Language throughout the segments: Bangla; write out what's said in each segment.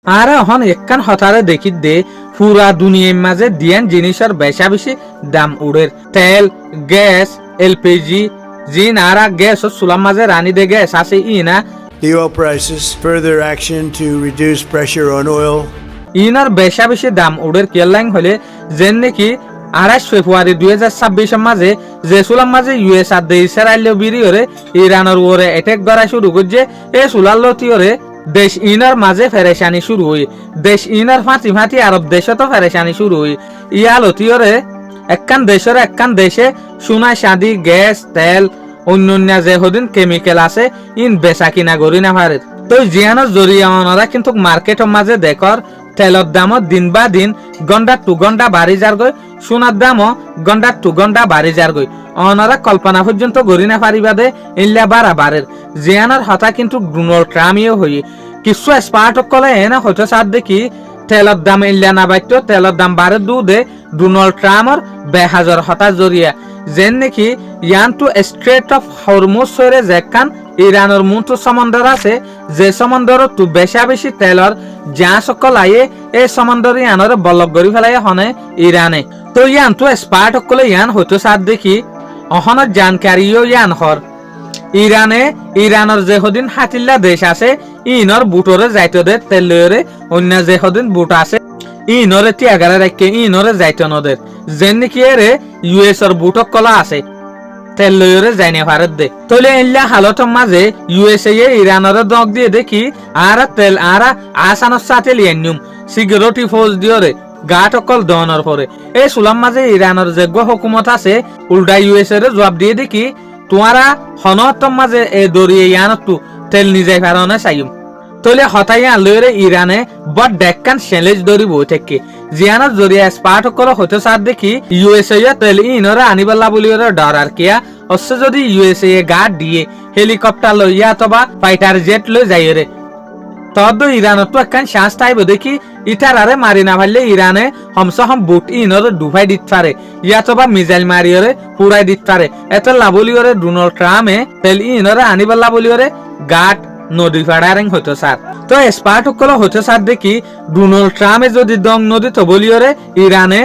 আর এখন একখান হতারে দেখি দে পুরা দুনিয়ার মাঝে দিয়ান জিনিসের বেশা বেশি দাম উড়ের তেল গ্যাস এলপিজি জিন আর গ্যাস ও চুলার মাঝে রানি দে গ্যাস আছে ইনা The oil prices, further action to reduce pressure on oil. ইনার বেশা বেশি দাম উড়ের কেয়ারলাইন হলে যেন নাকি 28 ফেব্রুয়ারি 2026 মাঝে যে চুলার মাঝে ইউএস আর ইসরায়েল বিরিয়রে ইরানের ওরে অ্যাটাক করা শুরু করছে এই চুলার লতিয়রে দেশ ইনার মাঝে ফেরেশানি শুরু হই দেশ ইনার ফাঁতি ফাঁতি আরব দেশত ফেরেশানি শুরু হই ইয়া লতিয়রে একখান দেশে সোনা শাদি গ্যাস তেল অন্যান্য যে হদিন কেমিক্যাল আছে ইন বেচা কিনা করি না পারে তো জিয়ানোর জরিয়া ওনারা কিন্তু মার্কেটের মাঝে দেখর তেলের দামও দিন বা দিন ঘন্টা টু ঘন্টা বাড়ি যার গই সোনার দামও ঘন্টা টু ঘন্টা বাড়ি যার গই ওনারা কল্পনা পর্যন্ত গড়ি না পারিবা দে ইল্লা বাড়া বাড়ের জিয়ানোর হতা কিন্তু ডোনাল্ড ট্রাম্পও হই কিছু এক্সপার্ট কলে এনে হয়তো সার দেখি তেলের দাম ইল্লা না বাইত তেলের দাম বাড়ে দু দে ডোনাল্ড ট্রাম্পর বেহাজর হতা জরিয়া যেন নাকি ইয়ান টু স্ট্রেট অফ হরমুজ সরে যেখান ইরানের মুন্টু সমুদ্র আছে যে সমুদ্র টু বেশা বেশি তেলর যা সকল আয়ে এই সমুদ্র ইয়ানের বলক গড়ি ফেলাই হনে ইরানে তো ইয়ান টু এক্সপার্ট সকলে ইয়ান হয়তো সার দেখি অহনের জানকারিও ইয়ান হর ইরানের যে হদিন হাতিল্লা দেশ আছে ইনর বুটরে যাইতে দে তেলরে অন্য যে হদিন বুট আছে ইনরে তিয়াগারে রাখে ইনরে যাইতে নদের যেন নাকি এরে ইউএস এর বুটক কলা আছে তেল লয়রে যাইনে ভারত দে তলে ইল্লা হালতর মাঝে ইউএসএ ইরানের দগ দিয়ে দেখি আর তেল আর আসানোর সাথে লিয়ানিউম সিকিউরিটি ফোর্স দিওরে গাট অকল দনের পরে এই সুলাম মাঝে ইরানের যে হুকুমত আছে উল্টা ইউএসএ রে জবাব দিয়ে দেখি তোমারা হনতম মাঝে এ দরিয়ে ইয়ানতু তেল নিজে কারণে চাইম তলে হতাইয়া লয়রে ইরানে বট ডেক্কান চ্যালেঞ্জ দরি বই থেকে জিয়ানত জরিয়া স্পার্ট করে হতে সার দেখি ইউএসএ তেল ইনরে আনিবাল্লা বলি ডর আর কিয়া অবশ্য যদি ইউএসএ গার্ড দিয়ে হেলিকপ্টার লইয়া অথবা ফাইটার জেট লই যাই রে তদ ইরানত তো একখান শ্বাস টাইব দেখি ইটার আরে মারি না পারলে ইরানে হমসহম বুট ইনরে ডুবাই দিত পারে ইয়াতবা মিসাইল মারিয়রে পুরাই দিত পারে এত লাবলিয়রে ডোনাল্ড ট্রাম্পে তেল ইনরে আনিবাল্লা বলিয়রে গার্ড নদী ফাড়ারেং হইতো স্যার তো এক্সপার্ট সকল হইতো স্যার দেখি ডোনাল্ড ট্রাম্পে যদি দং নদী তো বলিয়রে ইরানে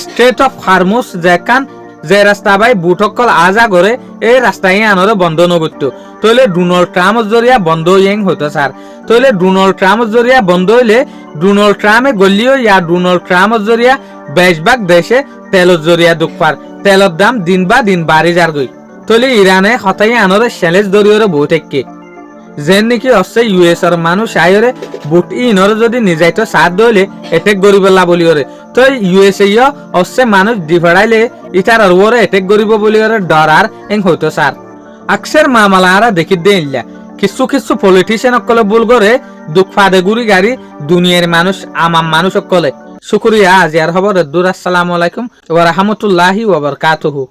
স্ট্রেট অফ হরমুজ যেখান যে রাস্তা বাই বুটকল আজা করে এই রাস্তায় আনরে বন্ধ নগত্য তইলে ডোনাল্ড ট্রাম্পের জরিয়া বন্ধ হইং হইতো স্যার তইলে ডোনাল্ড ট্রাম্পের জরিয়া বন্ধ হইলে ডোনাল্ড ট্রাম্পে গলিও ইয়া ডোনাল্ড ট্রাম্পের জরিয়া বেশভাগ দেশে তেলের জরিয়া দুঃখার তেলের দাম দিন বা দিন বাড়ি যার গই তইলে ইরানে হতাই আনরে চ্যালেঞ্জ দরিয়রে বউ থেকে যেন নাকি অবশ্য ইউএস এর মানুষ আয়রে বুট ইনরে যদি নিজাইতো সাথ দইলে এটেক গরিবলা বলিওরে তো ইউএসএ অবশ্য মানুষ ডিফাড়াইলে ইটার ওরে এটেক গরিব বলিওরে ডর আর এং হইতো স্যার আকসের মামালা আর দেখি দেইলা কিছু পলিটিশিয়ান সকলে ভুল করে দুঃখ ফাদে গুড়ি গাড়ি দুনিয়ার মানুষ আমাম মানুষ সকলে শুকরিয়া আজি আর খবর দূর আসসালামু আলাইকুম ওয়া রাহমাতুল্লাহি ওয়া বারাকাতুহু।